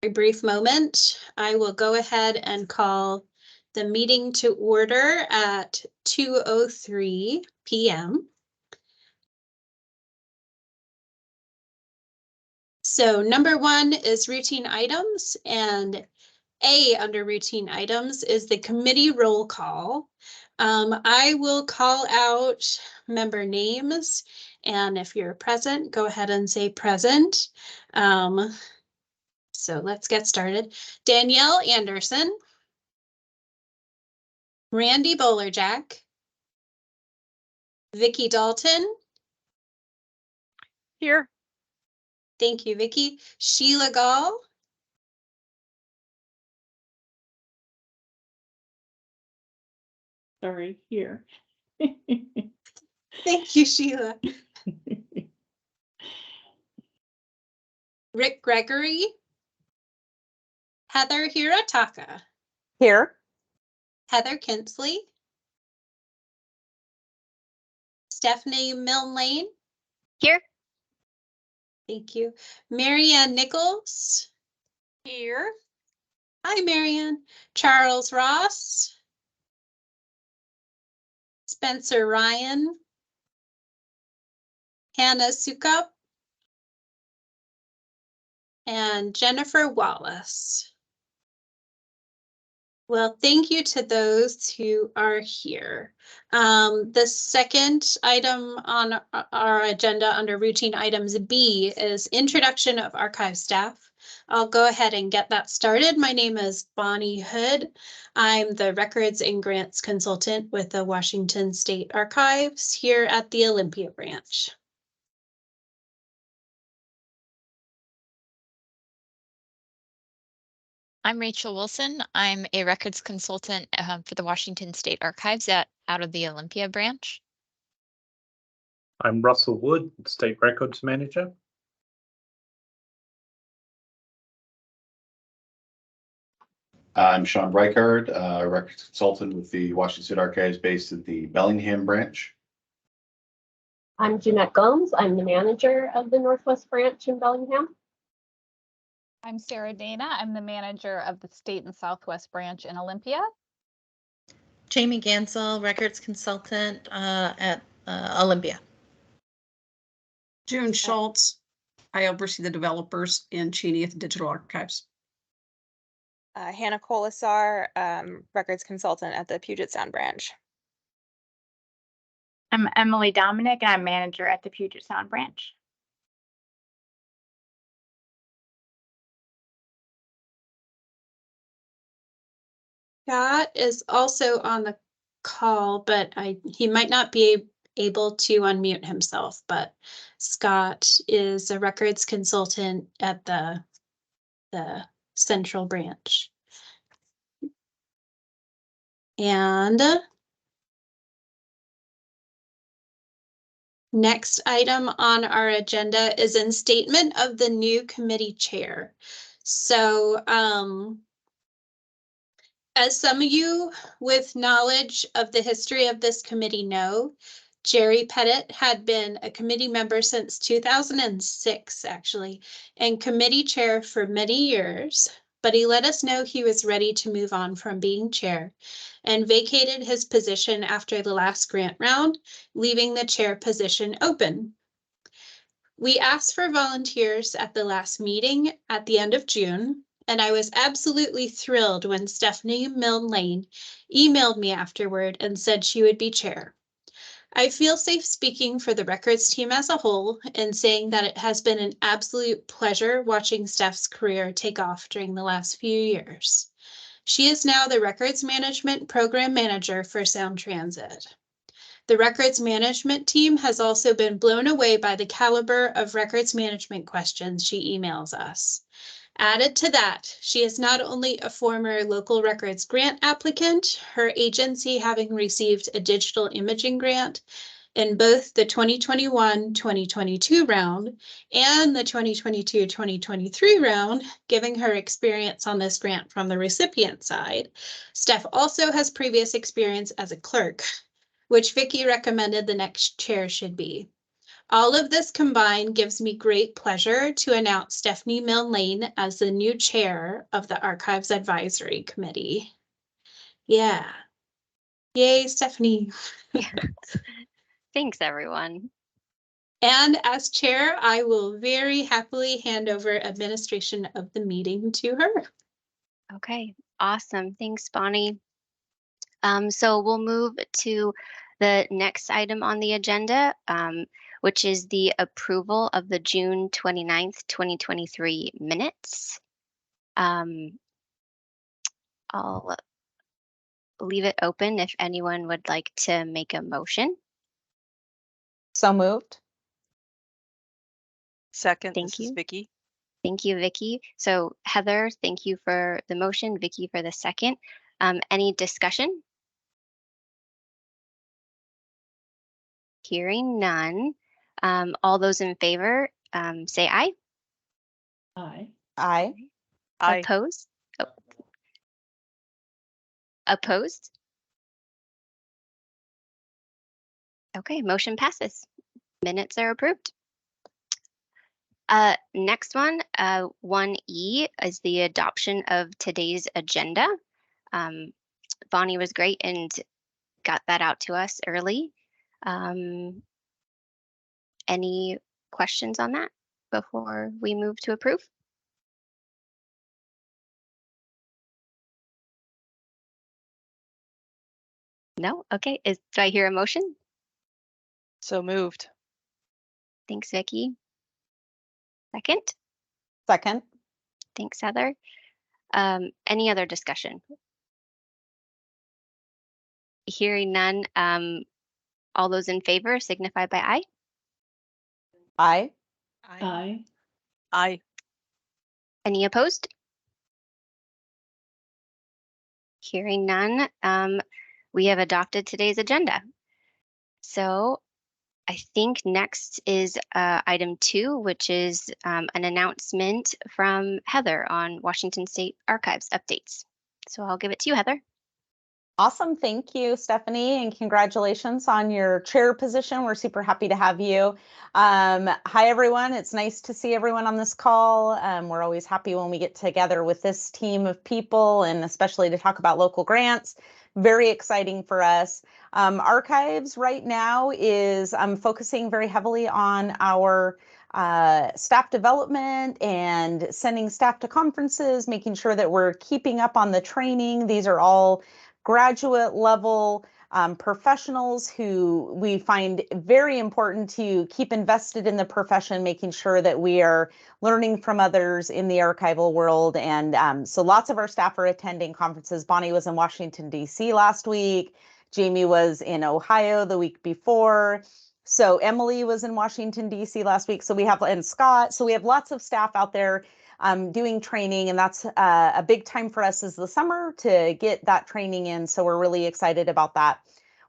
A brief moment. I will go ahead and call the meeting to order at 2:03 p.m. So number one is routine items, and A under routine items is the committee roll call. I will call out member names, and if you're present, go ahead and say present. So let's get started. Danielle Anderson, Randy Bowlerjack, Vicki Dalton. Here. Thank you, Vicki. Sheila Gall. Sorry, here. Thank you, Sheila. Rick Gregory. Heather Hirataka. Here. Heather Kinsley. Stephanie Milne Lane. Here. Thank you. Marianne Nichols. Here. Hi, Marianne. Charles Ross. Spencer Ryan. Hannah Sukup. And Jennifer Wallace. Well, thank you to those who are here. The second item on our agenda under routine items B is introduction of archive staff. I'll go ahead and get that started. My name is Bonnie Hood. I'm the Records and Grants Consultant with the Washington State Archives here at the Olympia branch. I'm Rachel Wilson. I'm a records consultant for the Washington State Archives out of the Olympia branch. I'm Russell Wood, State Records Manager. I'm Sean Reichard, records consultant with the Washington State Archives based at the Bellingham branch. I'm Jeanette Gomes. I'm the manager of the Northwest branch in Bellingham. I'm Sarah Dana. I'm the manager of the State and Southwest branch in Olympia. Jamie Gansel, records consultant at Olympia. June Schultz. I oversee the developers in Cheney at the Digital Archives. Hannah Colasar, records consultant at the Puget Sound branch. I'm Emily Dominic, and I'm manager at the Puget Sound branch. Scott is also on the call, but he might not be able to unmute himself, but Scott is a records consultant at the Central branch. And next item on our agenda is instatement of the new committee chair. So, as some of you with knowledge of the history of this committee know, Jerry Pettit had been a committee member since 2006, actually, and committee chair for many years, but he let us know he was ready to move on from being chair and vacated his position after the last grant round, leaving the chair position open. We asked for volunteers at the last meeting at the end of June, and I was absolutely thrilled when Stephanie Milne Lane emailed me afterward and said she would be chair. I feel safe speaking for the records team as a whole and saying that it has been an absolute pleasure watching Steph's career take off during the last few years. She is now the Records Management Program Manager for Sound Transit. The records management team has also been blown away by the caliber of records management questions she emails us. Added to that, she is not only a former local records grant applicant, her agency having received a digital imaging grant in both the 2021-2022 round and the 2022-2023 round, giving her experience on this grant from the recipient side. Steph also has previous experience as a clerk, which Vicki recommended the next chair should be. All of this combined gives me great pleasure to announce Stephanie Milne Lane as the new chair of the Archives Advisory Committee. Yeah. Yay, Stephanie. Thanks, everyone. And as chair, I will very happily hand over administration of the meeting to her. Okay, awesome. Thanks, Bonnie. So we'll move to the next item on the agenda, which is the approval of the June 29th, 2023 minutes. I'll leave it open if anyone would like to make a motion. So moved. Second, Thank this is you. Vicky. Thank you, Vicky. So Heather, thank you for the motion, Vicky for the second. Any discussion? Hearing none. All those in favor, say aye. Aye. Aye. Aye. Opposed? Oh. Opposed? Okay, motion passes. Minutes are approved. Next one, 1E is the adoption of today's agenda. Bonnie was great and got that out to us early. Any questions on that before we move to approve? No? Okay, do I hear a motion? So moved. Thanks, Vicky. Second? Second. Thanks, Heather. Any other discussion? Hearing none, all those in favor signify by aye. Aye. Aye. Aye. Any opposed? Hearing none, we have adopted today's agenda. So I think next is item 2, which is an announcement from Heather on Washington State Archives updates. So I'll give it to you, Heather. Awesome. Thank you, Stephanie, and congratulations on your chair position. We're super happy to have you. Hi, everyone. It's nice to see everyone on this call. We're always happy when we get together with this team of people, and especially to talk about local grants. Very exciting for us. Archives right now is focusing very heavily on our staff development and sending staff to conferences, making sure that we're keeping up on the training. These are all graduate level professionals who we find very important to keep invested in the profession, making sure that we are learning from others in the archival world. And so lots of our staff are attending conferences. Bonnie was in Washington, D.C. last week. Jamie was in Ohio the week before. So Emily was in Washington, D.C. last week. So we have, and Scott. So we have lots of staff out there doing training, and that's a big time for us is the summer to get that training in. So we're really excited about that.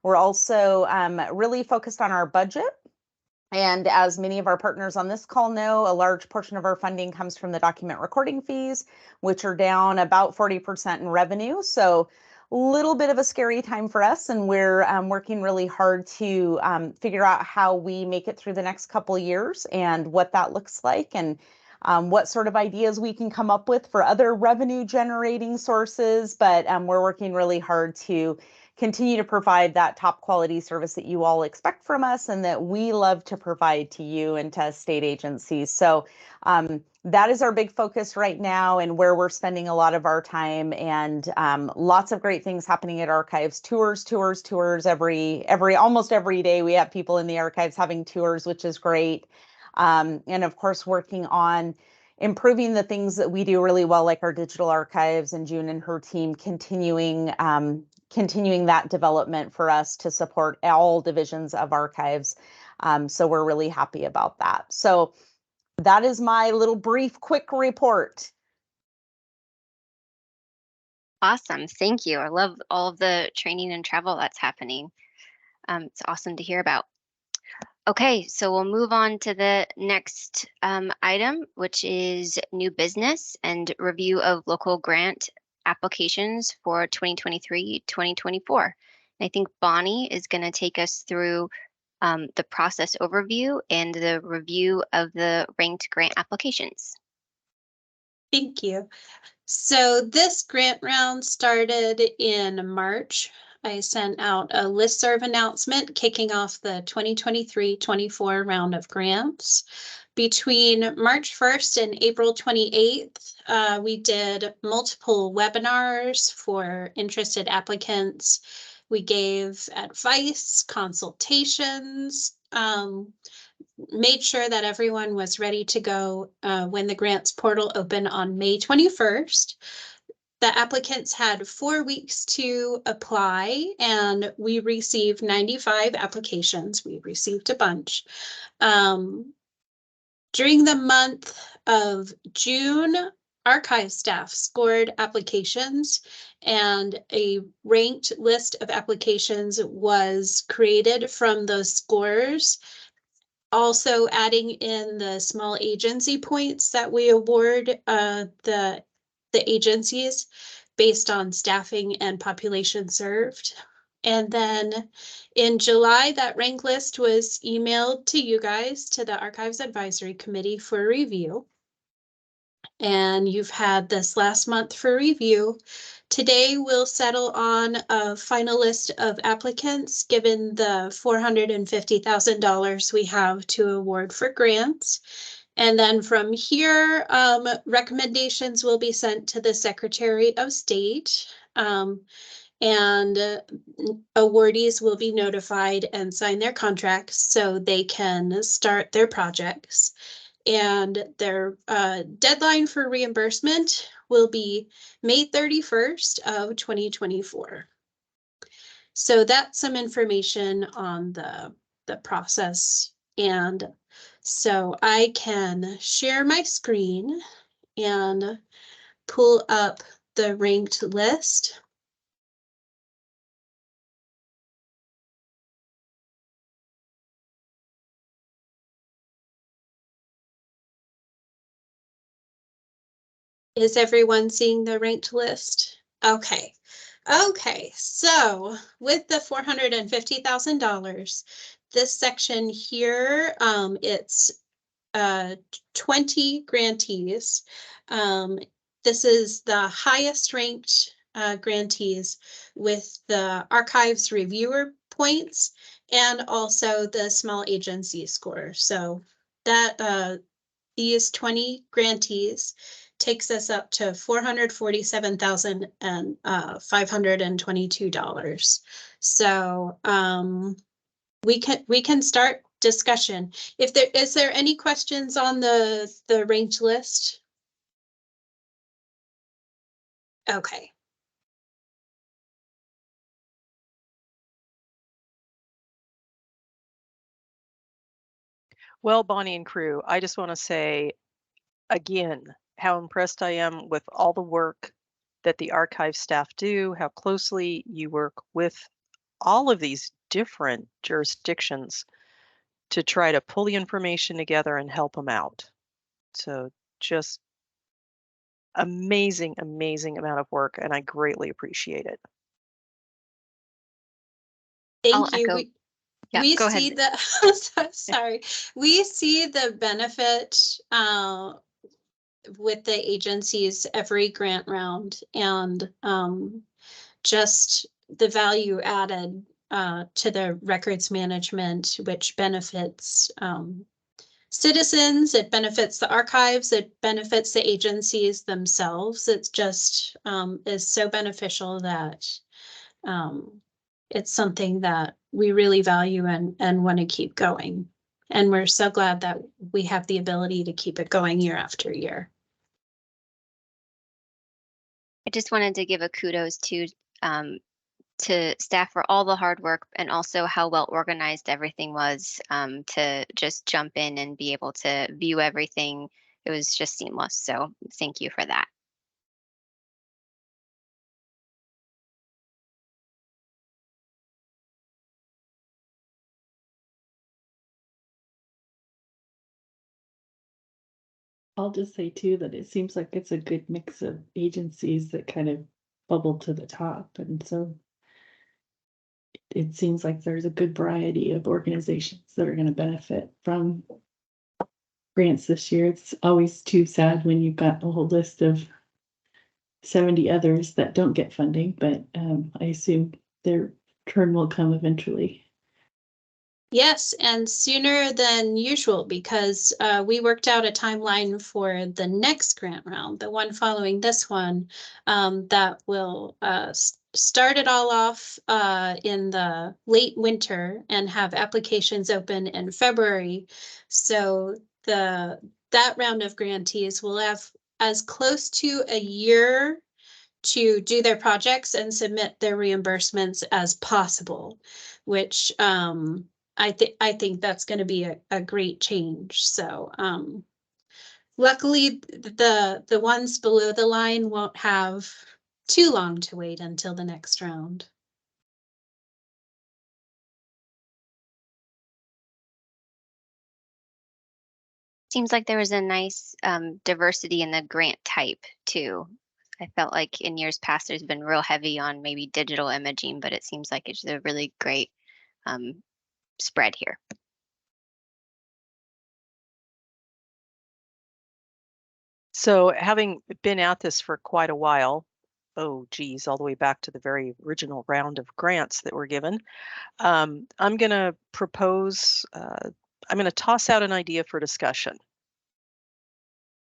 We're also really focused on our budget. And as many of our partners on this call know, a large portion of our funding comes from the document recording fees, which are down about 40% in revenue. So a little bit of a scary time for us, and we're working really hard to figure out how we make it through the next couple of years and what that looks like, and what sort of ideas we can come up with for other revenue generating sources. But we're working really hard to continue to provide that top quality service that you all expect from us and that we love to provide to you and to state agencies. So that is our big focus right now and where we're spending a lot of our time, and lots of great things happening at archives. Tours almost every day we have people in the archives having tours, which is great. And of course, working on improving the things that we do really well, like our digital archives, and June and her team continuing that development for us to support all divisions of archives. So we're really happy about that. So that is my little brief, quick report. Awesome. Thank you. I love all of the training and travel that's happening. It's awesome to hear about. Okay, so we'll move on to the next item, which is new business and review of local grant applications for 2023-2024. I think Bonnie is going to take us through the process overview and the review of the ranked grant applications. Thank you. So this grant round started in March. I sent out a listserv announcement kicking off the 2023-24 round of grants. Between March 1st and April 28th, we did multiple webinars for interested applicants. We gave advice, consultations, made sure that everyone was ready to go when the grants portal opened on May 21st. The applicants had 4 weeks to apply, and we received 95 applications. We received a bunch. During the month of June, archive staff scored applications, and a ranked list of applications was created from those scores. Also adding in the small agency points that we award the agencies based on staffing and population served. And then in July, that rank list was emailed to you guys, to the Archives Advisory Committee for review. And you've had this last month for review. Today, we'll settle on a final list of applicants given the $450,000 we have to award for grants. And then from here, recommendations will be sent to the Secretary of State. And awardees will be notified and sign their contracts so they can start their projects. And their deadline for reimbursement will be May 31st of 2024. So that's some information on the process. And so I can share my screen and pull up the ranked list. Is everyone seeing the ranked list? Okay. Okay, so with the $450,000, this section here, it's 20 grantees. This is the highest ranked grantees with the archives reviewer points and also the small agency score. So that these 20 grantees takes us up to $447,522. So we can start discussion. If there is there any questions on the range list? Okay. Well, Bonnie and crew, I just want to say again how impressed I am with all the work that the archive staff do, how closely you work with all of these different jurisdictions to try to pull the information together and help them out. So just amazing, amazing amount of work, and I greatly appreciate it. Thank you. Echo. Yeah, We go see ahead. the sorry. We see the benefit with the agencies every grant round, and just the value added to the records management, which benefits citizens, it benefits the archives, it benefits the agencies themselves. It's just is so beneficial that it's something that we really value and want to keep going. And we're so glad that we have the ability to keep it going year after year. I just wanted to give a kudos to staff for all the hard work and also how well organized everything was, to just jump in and be able to view everything. It was just seamless. So thank you for that. I'll just say too that it seems like it's a good mix of agencies that kind of bubble to the top, and so it seems like there's a good variety of organizations that are going to benefit from grants this year. It's always too sad when you've got a whole list of 70 others that don't get funding, but I assume their turn will come eventually. Yes, and sooner than usual because we worked out a timeline for the next grant round, the one following this one, that will start it all off in the late winter and have applications open in February. So that round of grantees will have as close to a year to do their projects and submit their reimbursements as possible, which I think that's going to be a great change. So luckily the ones below the line won't have too long to wait until the next round. Seems like there was a nice diversity in the grant type too. I felt like in years past, there's been real heavy on maybe digital imaging, but it seems like it's a really great spread here. So having been at this for quite a while, oh geez, all the way back to the very original round of grants that were given, I'm going to propose, I'm going to toss out an idea for discussion.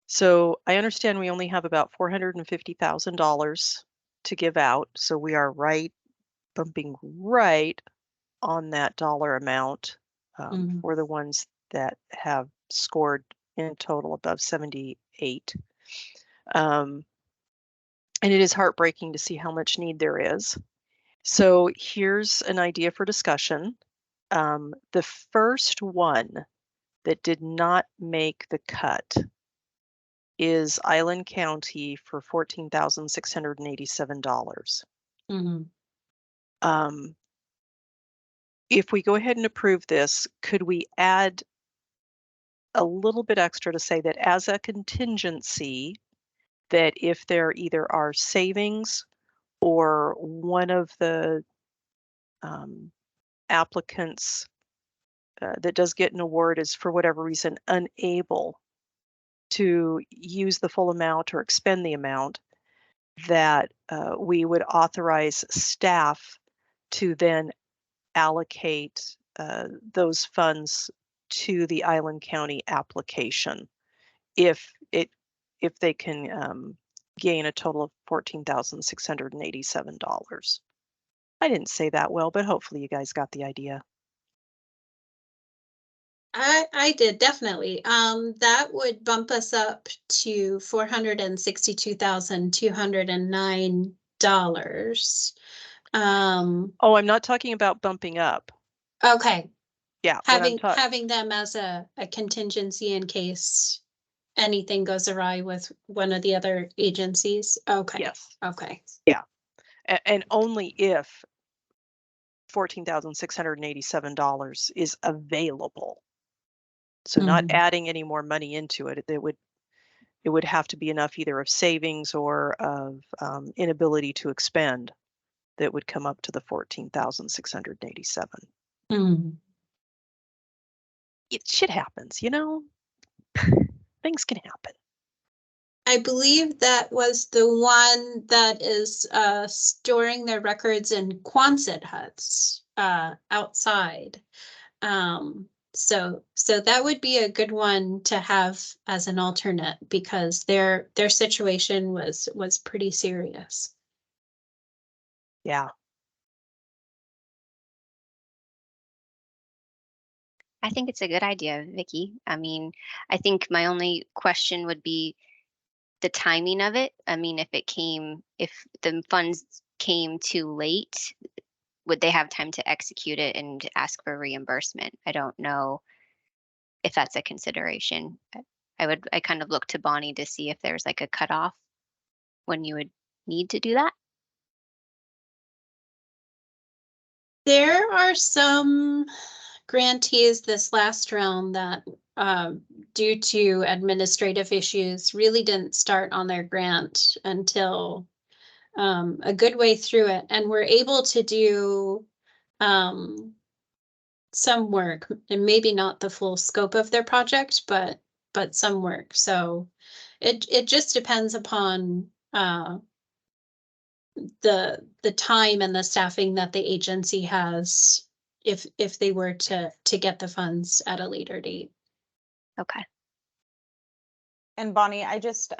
So I understand we only have about $450,000 to give out. So we are bumping right on that dollar amount for the ones that have scored in total above 78. And it is heartbreaking to see how much need there is. So here's an idea for discussion. The first one that did not make the cut is Island County for $14,687. If we go ahead and approve this, could we add a little bit extra to say that as a contingency, that if there either are savings or one of the applicants that does get an award is for whatever reason unable to use the full amount or expend the amount, that we would authorize staff to then allocate those funds to the Island County application if they can gain a total of $14,687. I didn't say that well, but hopefully you guys got the idea. I did definitely. That would bump us up to $462,209. Oh, I'm not talking about bumping up. Okay. Yeah, Having them as a contingency in case anything goes awry with one of the other agencies. Okay. Yes. Okay. Yeah. And only if $14,687 is available. So not adding any more money into it. It would have to be enough either of savings or of inability to expend that would come up to the $14,687. Shit happens, you know. Things can happen. I believe that was the one that is storing their records in Quonset huts outside. So that would be a good one to have as an alternate because their situation was pretty serious. Yeah. I think it's a good idea, Vicky. I mean, I think my only question would be the timing of it. I mean, if the funds came too late, would they have time to execute it and ask for reimbursement? I don't know if that's a consideration. I kind of look to Bonnie to see if there's like a cutoff when you would need to do that. There are some grantees this last round that due to administrative issues really didn't start on their grant until a good way through it and were able to do some work, and maybe not the full scope of their project, but some work. So it just depends upon the time and the staffing that the agency has if they were to get the funds at a later date. Okay. And Bonnie, I just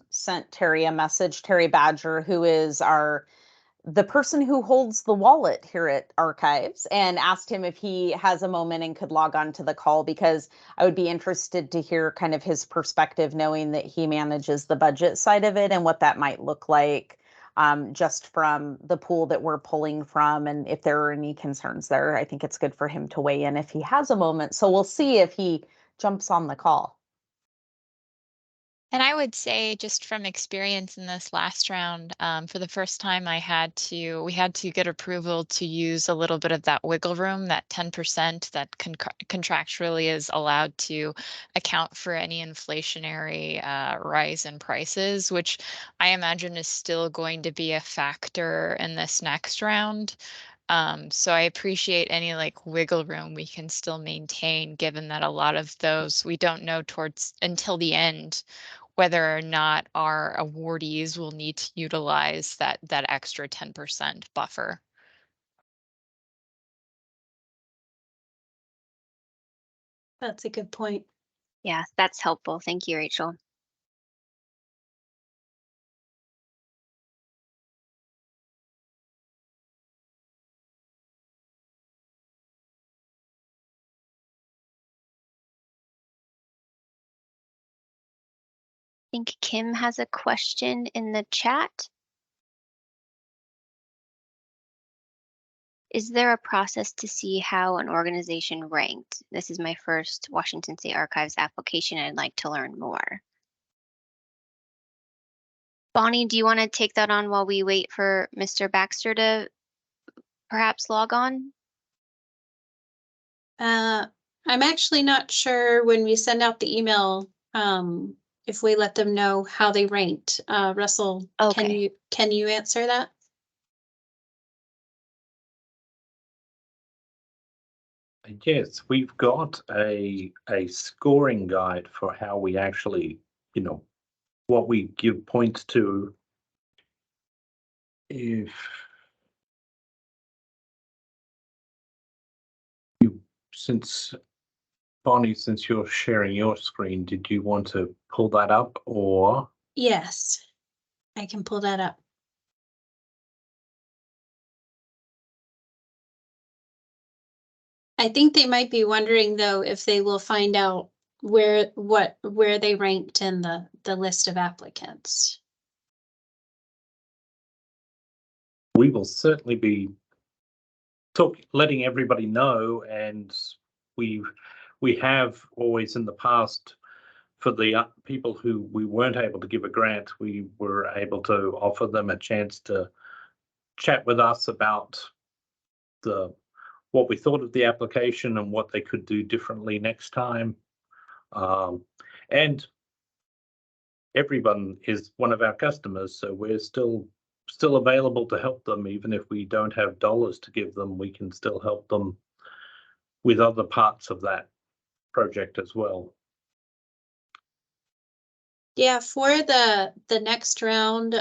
sent Terry a message, Terry Badger, who is the person who holds the wallet here at Archives, and asked him if he has a moment and could log on to the call, because I would be interested to hear kind of his perspective, knowing that he manages the budget side of it and what that might look like just from the pool that we're pulling from, and if there are any concerns there. I think it's good for him to weigh in if he has a moment. So we'll see if he jumps on the call. And I would say, just from experience in this last round, for the first time, we had to get approval to use a little bit of that wiggle room, that 10% that contractually is allowed to account for any inflationary rise in prices, which I imagine is still going to be a factor in this next round. So I appreciate any like wiggle room we can still maintain, given that a lot of those we don't know until the end whether or not our awardees will need to utilize that extra 10% buffer. That's a good point. Yeah, that's helpful. Thank you, Rachel. I think Kim has a question in the chat. Is there a process to see how an organization ranked? This is my first Washington State Archives application. I'd like to learn more. Bonnie, do you want to take that on while we wait for Mr. Baxter to perhaps log on? I'm actually not sure when we send out the email, if we let them know how they ranked. Russell, Okay. can you answer that? Yes, we've got a scoring guide for how we actually, what we give points to. If Bonnie, since you're sharing your screen, did you want to pull that up, or? Yes, I can pull that up. I think they might be wondering, though, if they will find out where they ranked in the list of applicants. We will certainly be letting everybody know, and we have always in the past, for the people who we weren't able to give a grant, we were able to offer them a chance to chat with us about what we thought of the application and what they could do differently next time. And everyone is one of our customers, so we're still available to help them. Even if we don't have dollars to give them, we can still help them with other parts of that project as well. Yeah, for the next round,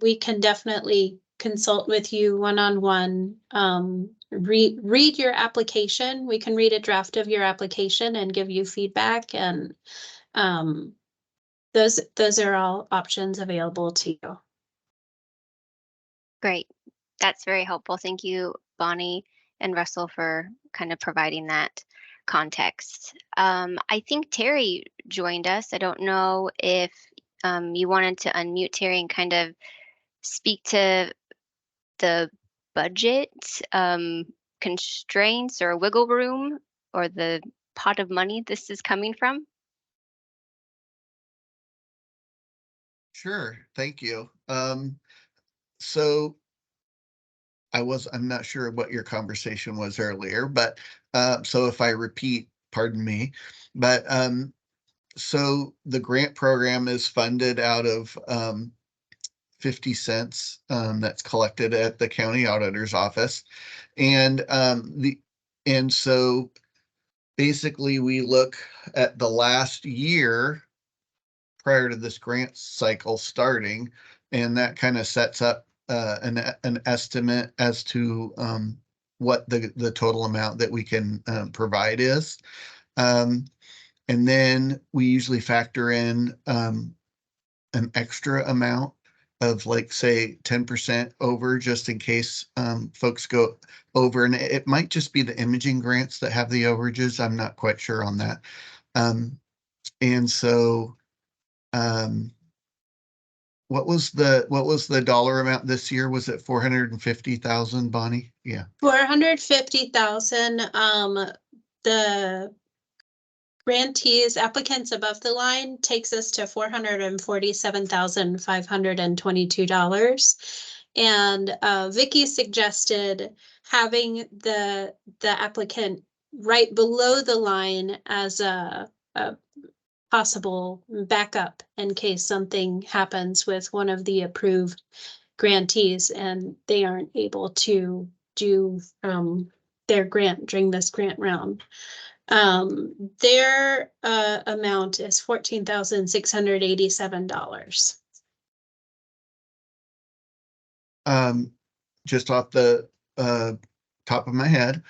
we can definitely consult with you one-on-one. Read your application. We can read a draft of your application and give you feedback, and those are all options available to you. Great. That's very helpful. Thank you, Bonnie and Russell, for kind of providing that context. I think Terry joined us. I don't know if you wanted to unmute Terry and kind of speak to the budget constraints or wiggle room or the pot of money this is coming from. Sure, thank you. So I'm not sure what your conversation was earlier, but so if I repeat, pardon me. But so the grant program is funded out of $0.50 that's collected at the county auditor's office. And so basically we look at the last year prior to this grant cycle starting, and that kind of sets up an estimate as to what the total amount that we can provide is. And then we usually factor in an extra amount of, like, say 10% over, just in case folks go over. And it might just be the imaging grants that have the overages. I'm not quite sure on that. And so what was the dollar amount this year? Was it 450,000, Bonnie? Yeah. 450,000. The grantees applicants above the line takes us to $447,522. And Vicky suggested having the applicant right below the line as a possible backup in case something happens with one of the approved grantees and they aren't able to do their grant during this grant round. Their amount is $14,687. Just off the top of my head,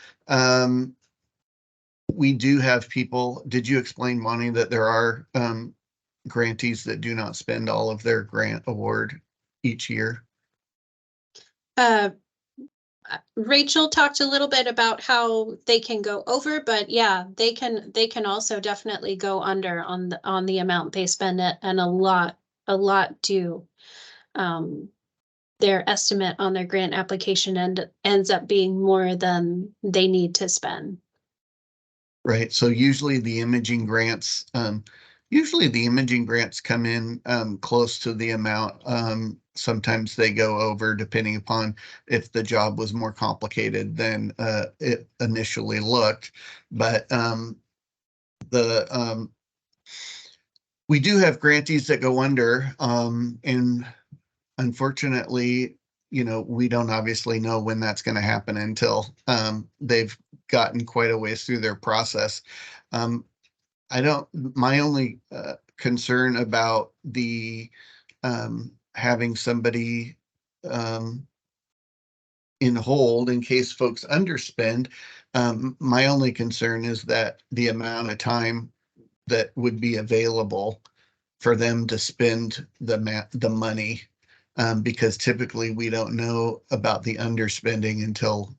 we do have people. Did you explain, Monty, that there are grantees that do not spend all of their grant award each year? Rachel talked a little bit about how they can go over, but yeah, they can also definitely go under on the amount they spend it, and a lot do. Their estimate on their grant application ends up being more than they need to spend. Right. So usually the imaging grants come in close to the amount. Sometimes they go over, depending upon if the job was more complicated than it initially looked. But we do have grantees that go under, and unfortunately, we don't obviously know when that's going to happen until they've gotten quite a ways through their process. My only concern about the having somebody in hold in case folks underspend, my only concern is that the amount of time that would be available for them to spend the money, because typically we don't know about the underspending until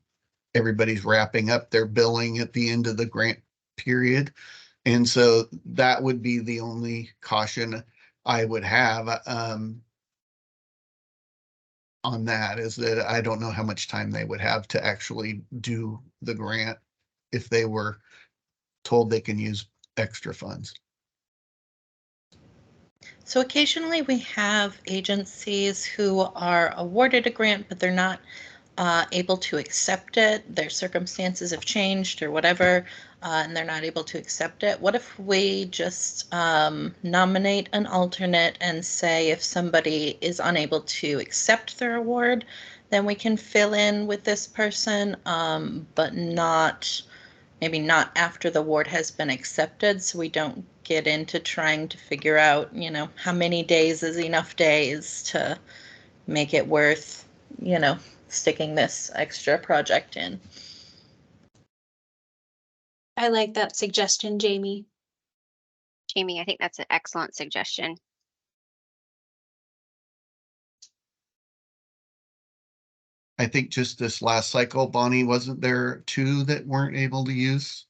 everybody's wrapping up their billing at the end of the grant period. And so that would be the only caution I would have on that, is that I don't know how much time they would have to actually do the grant if they were told they can use extra funds. So occasionally we have agencies who are awarded a grant, but they're not able to accept it. Their circumstances have changed or whatever, and they're not able to accept it. What if we just nominate an alternate and say if somebody is unable to accept their award, then we can fill in with this person, but maybe not after the award has been accepted, so we don't get into trying to figure out, how many days is enough days to make it worth, sticking this extra project in. I like that suggestion, Jamie. Jamie, I think that's an excellent suggestion. I think just this last cycle, Bonnie, wasn't there 2 that weren't able to use?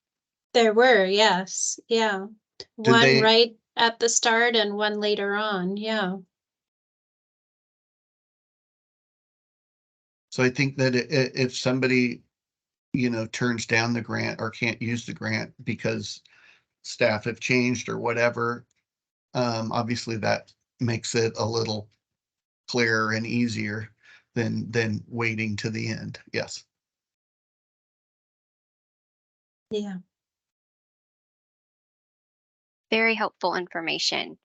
There were, yes. Yeah. One they- right at the start and one later on. Yeah. So I think that if somebody, turns down the grant or can't use the grant because staff have changed or whatever, obviously that makes it a little clearer and easier than waiting to the end. Yes. Yeah. Very helpful information.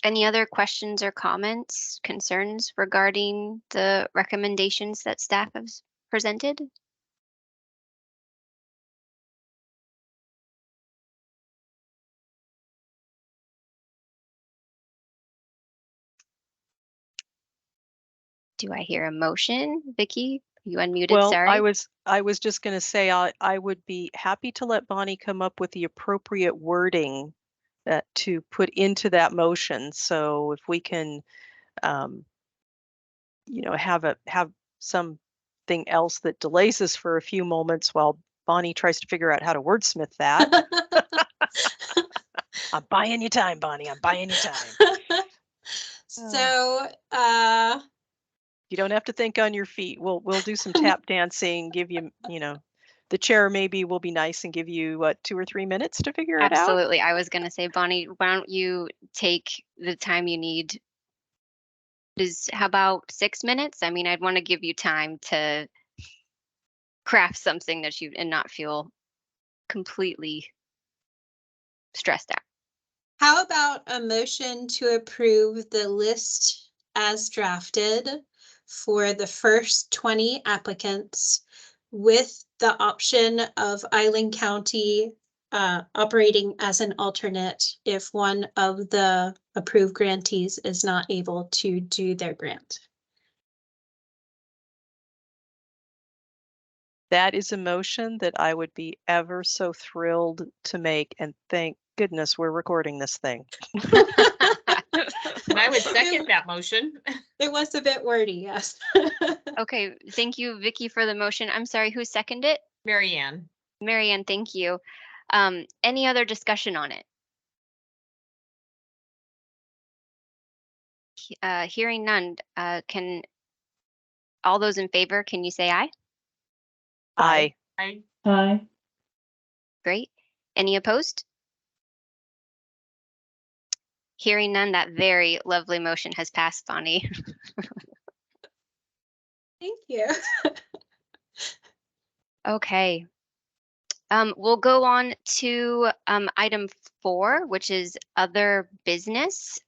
Any other questions or comments, concerns regarding the recommendations that staff has presented? Do I hear a motion? Vicky, you unmuted, Well, sorry. I was just going to say I would be happy to let Bonnie come up with the appropriate wording to put into that motion. So if we can, you know, have something else that delays us for a few moments while Bonnie tries to figure out how to wordsmith that. I'm buying you time, Bonnie. I'm buying you time. So, You don't have to think on your feet. We'll do some tap dancing, give you, you know, the chair maybe will be nice and give you what, 2 or 3 minutes to figure it out. Absolutely. I was going to say, Bonnie, why don't you take the time you need? How about 6 minutes? I mean, I'd want to give you time to craft something that you and not feel completely stressed out. how about a motion to approve the list as drafted for the first 20 applicants with the option of Island County operating as an alternate if one of the approved grantees is not able to do their grant? That is a motion that I would be ever so thrilled to make, and thank goodness we're recording this thing. And I would second that motion. It was a bit wordy, yes. Okay, thank you, Vicky, for the motion. I'm sorry, who seconded it? Mary Ann. Mary Ann, thank you. Any other discussion on it? Hearing none, can all those in favor, can you say aye? Aye. Aye. Aye. Great. Any opposed? Hearing none, that very lovely motion has passed, Bonnie. Thank you. Okay. We'll go on to item 4, which is other business.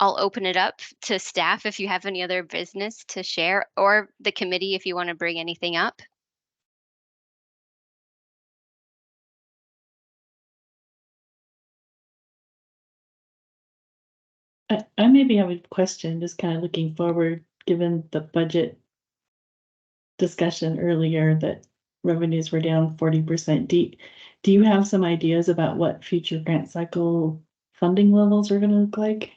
I'll open it up to staff if you have any other business to share, or the committee if you want to bring anything up. I maybe have a question, just kind of looking forward, given the budget discussion earlier that revenues were down 40%. Do you have some ideas about what future grant cycle funding levels are going to look like?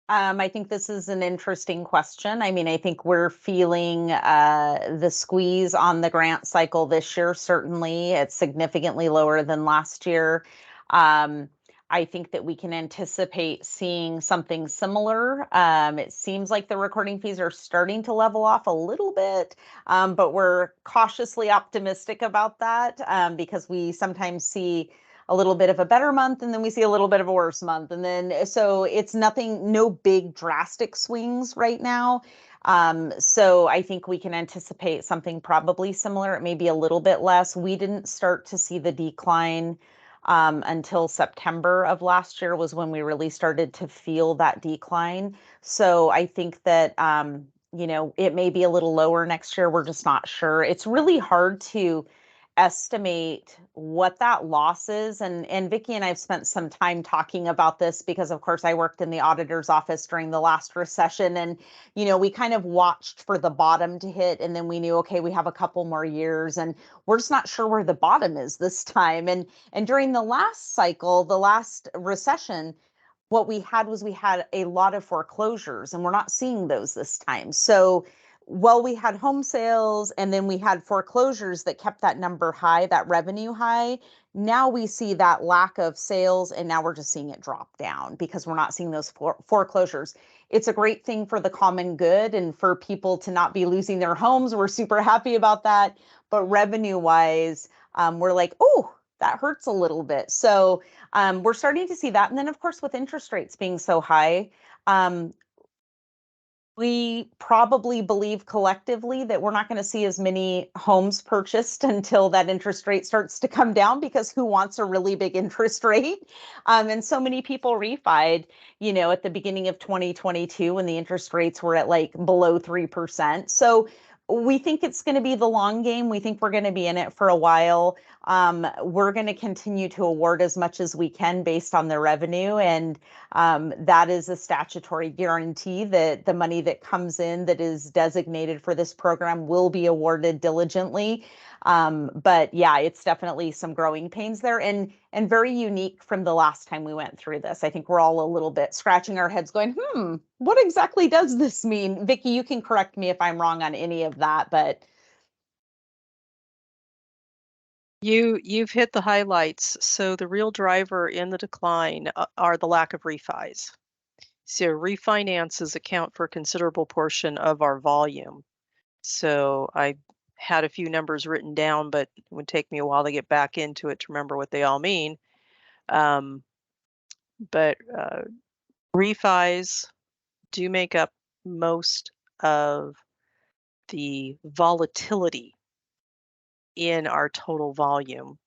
I think this is an interesting question. I mean, I think we're feeling the squeeze on the grant cycle this year. Certainly, it's significantly lower than last year. I think that we can anticipate seeing something similar. It seems like the recording fees are starting to level off a little bit, but we're cautiously optimistic about that because we sometimes see a little bit of a better month and then we see a little bit of a worse month. And then so it's nothing, no big drastic swings right now. So I think we can anticipate something probably similar. It may be a little bit less. We didn't start to see the decline until September of last year was when we really started to feel that decline. So I think that, you know, it may be a little lower next year. We're just not sure. It's really hard to estimate what that loss is. And Vicki and I have spent some time talking about this because, of course, I worked in the auditor's office during the last recession. And, you know, we kind of watched for the bottom to hit. And then we knew, okay, we have a couple more years and we're just not sure where the bottom is this time. And during the last cycle, the last recession, what we had was we had a lot of foreclosures and we're not seeing those this time. So well, we had home sales and then we had foreclosures that kept that number high, that revenue high. Now we see that lack of sales and now we're just seeing it drop down because we're not seeing those foreclosures. It's a great thing for the common good and for people to not be losing their homes. We're super happy about that. But revenue wise, we're like, oh, that hurts a little bit. So we're starting to see that. And then, of course, with interest rates being so high, We probably believe collectively that we're not going to see as many homes purchased until that interest rate starts to come down, because who wants a really big interest rate? And so many people refied, at the beginning of 2022 when the interest rates were at like below 3%. So we think it's going to be the long game. We think we're going to be in it for a while. We're going to continue to award as much as we can based on the revenue, and that is a statutory guarantee that the money that comes in that is designated for this program will be awarded diligently. But yeah, it's definitely some growing pains there, and very unique from the last time we went through this. I think we're all a little bit scratching our heads going, what exactly does this mean? Vicki, you can correct me if I'm wrong on any of that, but You've hit the highlights. So the real driver in the decline are the lack of refis. So refinances account for a considerable portion of our volume. So I had a few numbers written down, but it would take me a while to get back into it to remember what they all mean. But refis do make up most of the volatility in our total volume.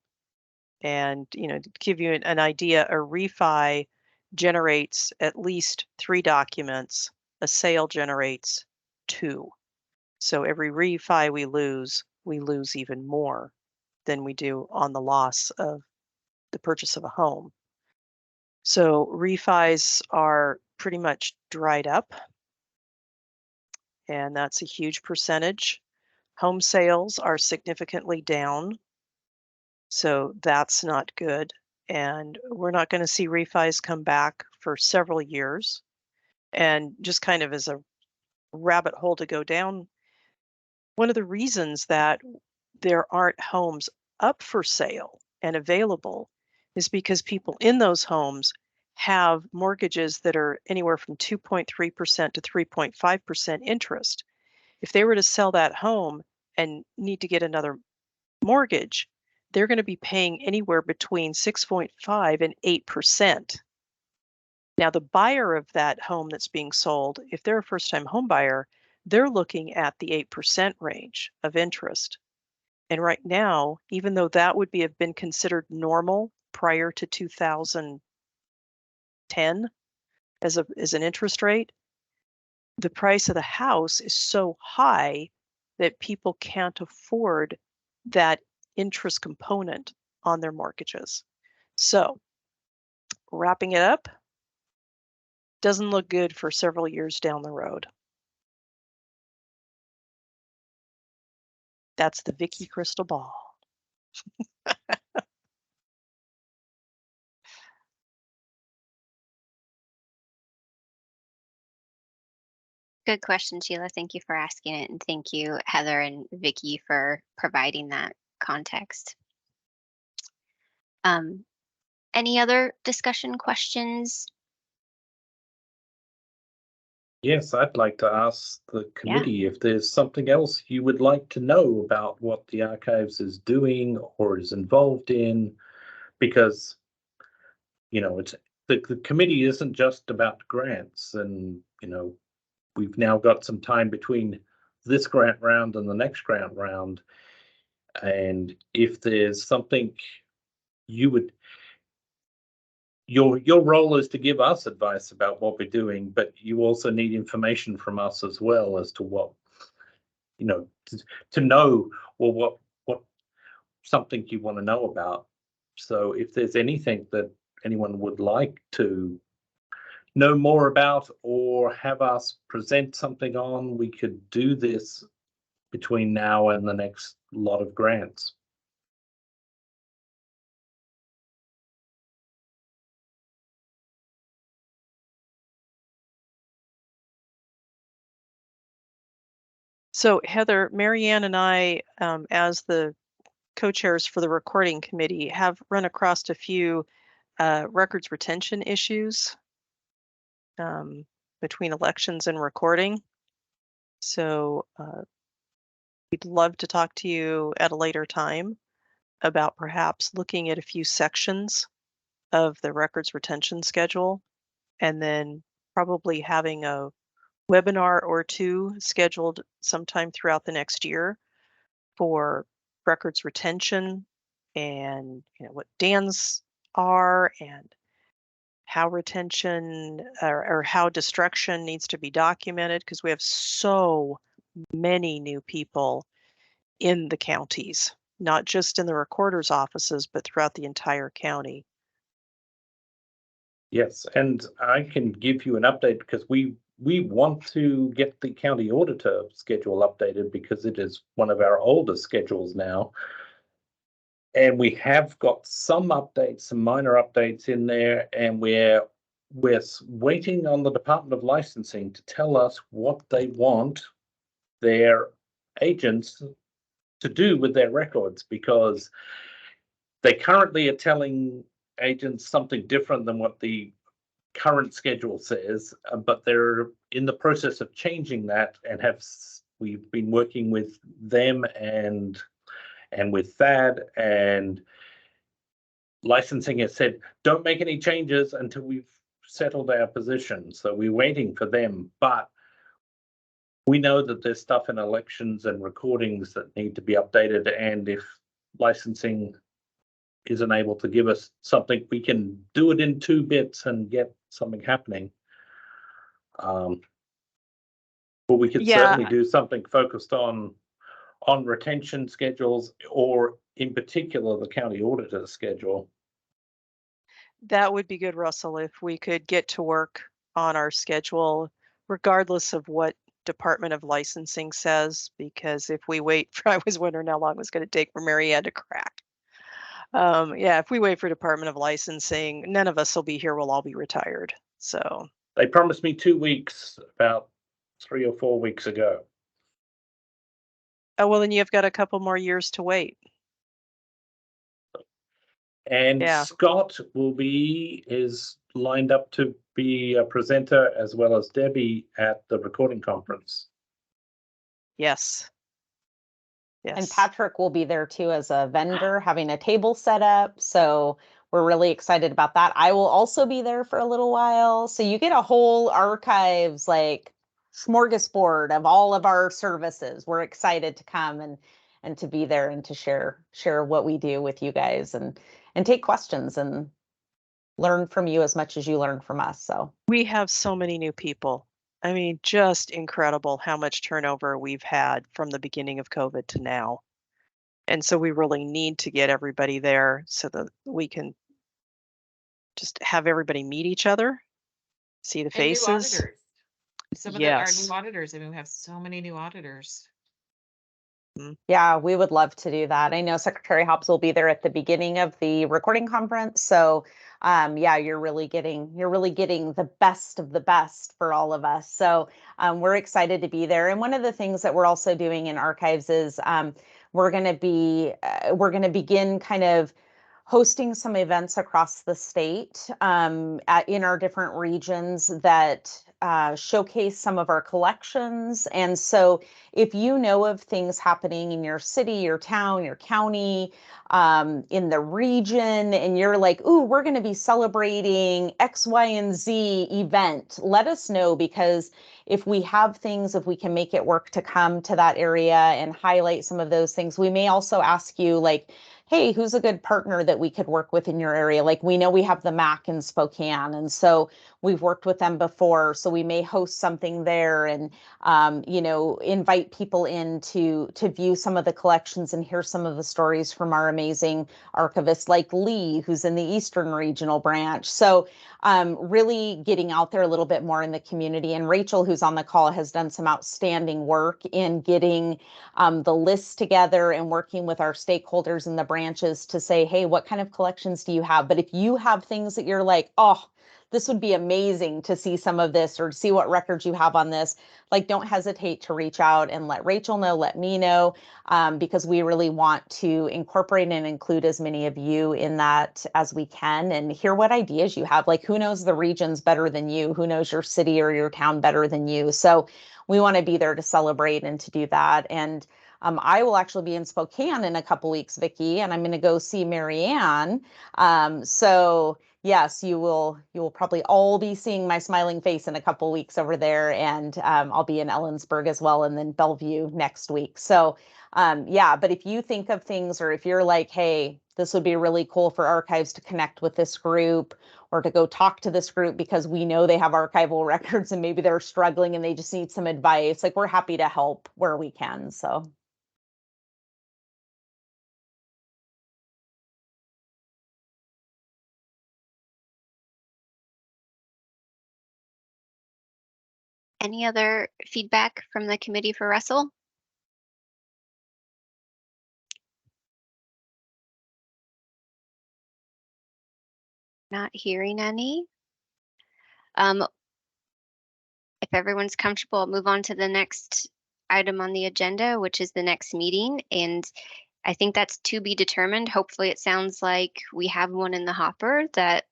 And, to give you an idea, a refi generates at least 3 documents, a sale generates 2. So every refi we lose even more than we do on the loss of the purchase of a home. So refis are pretty much dried up, and that's a huge percentage. Home sales are significantly down, so that's not good. And we're not going to see refis come back for several years. And just kind of as a rabbit hole to go down, one of the reasons that there aren't homes up for sale and available is because people in those homes have mortgages that are anywhere from 2.3% to 3.5% interest. If they were to sell that home and need to get another mortgage, they're going to be paying anywhere between 6.5 and 8%. Now, the buyer of that home that's being sold, if they're a first-time home buyer, they're looking at the 8% range of interest. And right now, even though that would have been considered normal prior to 2010 as an interest rate, the price of the house is so high that people can't afford that interest component on their mortgages. So, wrapping it up, doesn't look good for several years down the road. That's the Vicki crystal ball. Good question, Sheila. Thank you for asking it. And thank you, Heather and Vicki, for providing that context. Any other discussion questions? Yes, I'd like to ask the committee if there's something else you would like to know about what the archives is doing or is involved in, because, it's the committee isn't just about grants, and, we've now got some time between this grant round and the next grant round. And if there's something you would, your role is to give us advice about what we're doing, but you also need information from us as well as to what, to know, well, what something you want to know about. So if there's anything that anyone would like to know more about or have us present something on, we could do this between now and the next lot of grants. So Heather, Marianne and I, as the co-chairs for the recording committee, have run across a few records retention issues between elections and recording. So we'd love to talk to you at a later time about perhaps looking at a few sections of the records retention schedule, and then probably having a webinar or two scheduled sometime throughout the next year for records retention and what DANs are and how retention or how destruction needs to be documented, because we have so many new people in the counties, not just in the recorder's offices, but throughout the entire county. Yes, and I can give you an update because we want to get the county auditor schedule updated because it is one of our older schedules now. And we have got some updates, some minor updates in there, and we're waiting on the Department of Licensing to tell us what they want their agents to do with their records, because they currently are telling agents something different than what the current schedule says, but they're in the process of changing that, and we've been working with them and with Thad, and licensing has said, don't make any changes until we've settled our position. So we're waiting for them, but we know that there's stuff in elections and recordings that need to be updated. And if licensing isn't able to give us something, we can do it in 2 bits and get something happening. But we could certainly do something focused on retention schedules, or in particular, the county auditor schedule. That would be good, Russell, if we could get to work on our schedule, regardless of what Department of Licensing says, because if we wait for, I was wondering how long it was going to take for Marianne to crack. Yeah, if we wait for Department of Licensing, none of us will be here. We'll all be retired. So they promised me 2 weeks about 3 or 4 weeks ago. Oh, well, then you've got a couple more years to wait. And Scott is lined up to be a presenter, as well as Debbie, at the recording conference. Yes. Yes. And Patrick will be there too as a vendor, having a table set up. So we're really excited about that. I will also be there for a little while. So you get a whole archives, like smorgasbord of all of our services. We're excited to come and to be there and to share what we do with you guys and take questions and learn from you as much as you learn from us. So we have so many new people. I mean, just incredible how much turnover we've had from the beginning of COVID to now. And so we really need to get everybody there so that we can just have everybody meet each other, see the faces. And new auditors. Some of our Yes. new auditors. I mean, we have so many new auditors. Yeah, we would love to do that. I know Secretary Hobbs will be there at the beginning of the recording conference. So yeah, you're really getting the best of the best for all of us. So we're excited to be there. And one of the things that we're also doing in archives is we're going to begin kind of hosting some events across the state in our different regions that showcase some of our collections. And so if you know of things happening in your city, your town, your county, in the region, and you're like, ooh, we're going to be celebrating X, Y, and Z event, let us know, because if we have things, if we can make it work to come to that area and highlight some of those things, we may also ask you, like, hey, who's a good partner that we could work with in your area? Like, we know we have the MAC in Spokane, and so we've worked with them before. So we may host something there and, invite people in to view some of the collections and hear some of the stories from our amazing archivists like Lee, who's in the Eastern Regional Branch. So really getting out there a little bit more in the community. And Rachel, who's on the call, has done some outstanding work in getting the list together and working with our stakeholders in the branches to say, hey, what kind of collections do you have? But if you have things that you're like, oh, this would be amazing to see some of this, or to see what records you have on this, like, don't hesitate to reach out and let Rachel know, let me know, because we really want to incorporate and include as many of you in that as we can, and hear what ideas you have. Like, who knows the regions better than you? Who knows your city or your town better than you? So we want to be there to celebrate and to do that. And I will actually be in Spokane in a couple weeks, Vicki, and I'm going to go see Marianne. So yes, you will probably all be seeing my smiling face in a couple weeks over there, and I'll be in Ellensburg as well, and then Bellevue next week. So yeah, but if you think of things, or if you're like, hey, this would be really cool for archives to connect with this group, or to go talk to this group because we know they have archival records and maybe they're struggling and they just need some advice, like, we're happy to help where we can. So Any other feedback from the committee for Russell? Not hearing any. If everyone's comfortable, I'll move on to the next item on the agenda, which is the next meeting. And I think that's to be determined. Hopefully it sounds like we have one in the hopper that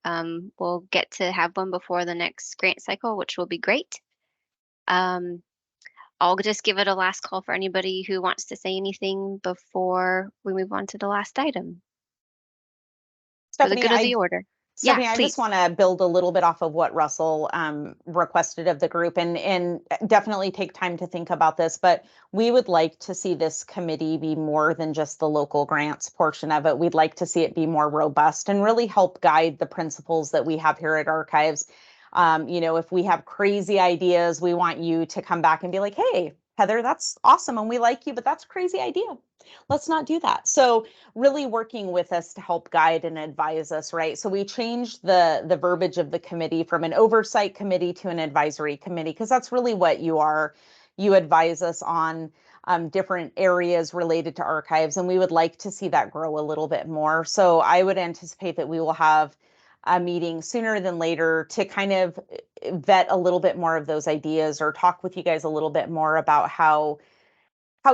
we'll get to have one before the next grant cycle, which will be great. I'll just give it a last call for anybody who wants to say anything before we move on to the last item. For the Stephanie, good of the order. Stephanie, Yeah, I please. just want to build a little bit off of what Russell requested of the group, and definitely take time to think about this, but we would like to see this committee be more than just the local grants portion of it. We'd like to see it be more robust and really help guide the principles that we have here at Archives. You know, if we have crazy ideas, we want you to come back and be like, hey, Heather, that's awesome and we like you, but that's a crazy idea. Let's not do that. So really working with us to help guide and advise us, right? So we changed the verbiage of the committee from an oversight committee to an advisory committee, because that's really what you are. You advise us on different areas related to archives, and we would like to see that grow a little bit more. So I would anticipate that we will have a meeting sooner than later to kind of vet a little bit more of those ideas, or talk with you guys a little bit more about how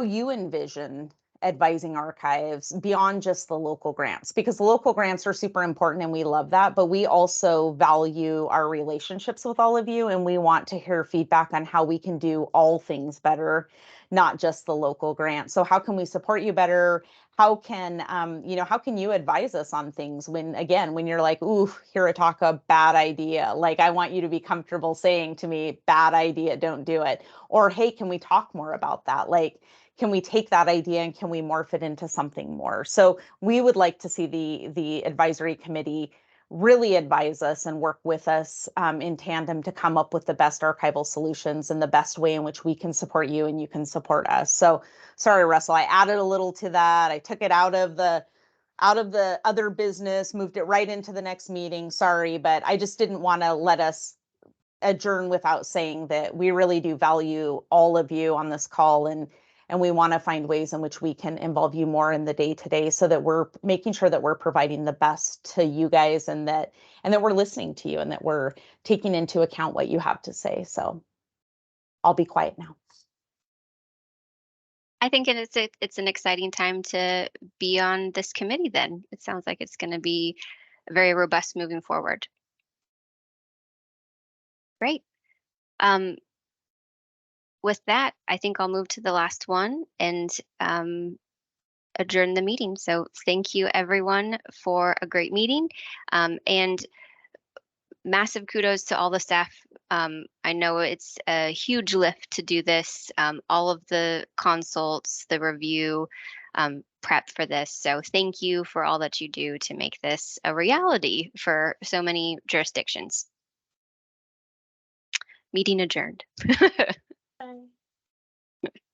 you envision advising archives beyond just the local grants, because the local grants are super important and we love that, but we also value our relationships with all of you, and we want to hear feedback on how we can do all things better, not just the local grant. So how can we support you better? How can how can you advise us on things when you're like, ooh, Hirataka, bad idea. Like, I want you to be comfortable saying to me, bad idea, don't do it. Or, hey, can we talk more about that? Like, can we take that idea and can we morph it into something more? So we would like to see the advisory committee really advise us and work with us in tandem to come up with the best archival solutions and the best way in which we can support you and you can support us. So sorry, Russell, I added a little to that. I took it out of the other business, moved it right into the next meeting. Sorry, but I just didn't want to let us adjourn without saying that we really do value all of you on this call, and we want to find ways in which we can involve you more in the day-to-day, so that we're making sure that we're providing the best to you guys, and that we're listening to you, and that we're taking into account what you have to say. So I'll be quiet now. I think it's an exciting time to be on this committee then. It sounds like it's going to be very robust moving forward. Great. With that, I think I'll move to the last one and adjourn the meeting. So thank you everyone for a great meeting, and massive kudos to all the staff. I know it's a huge lift to do this, all of the consults, the review, prep for this. So thank you for all that you do to make this a reality for so many jurisdictions. Meeting adjourned.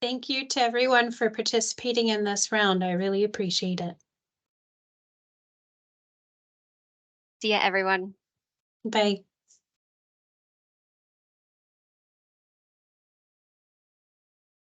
Thank you to everyone for participating in this round. I really appreciate it. See ya, everyone. Bye.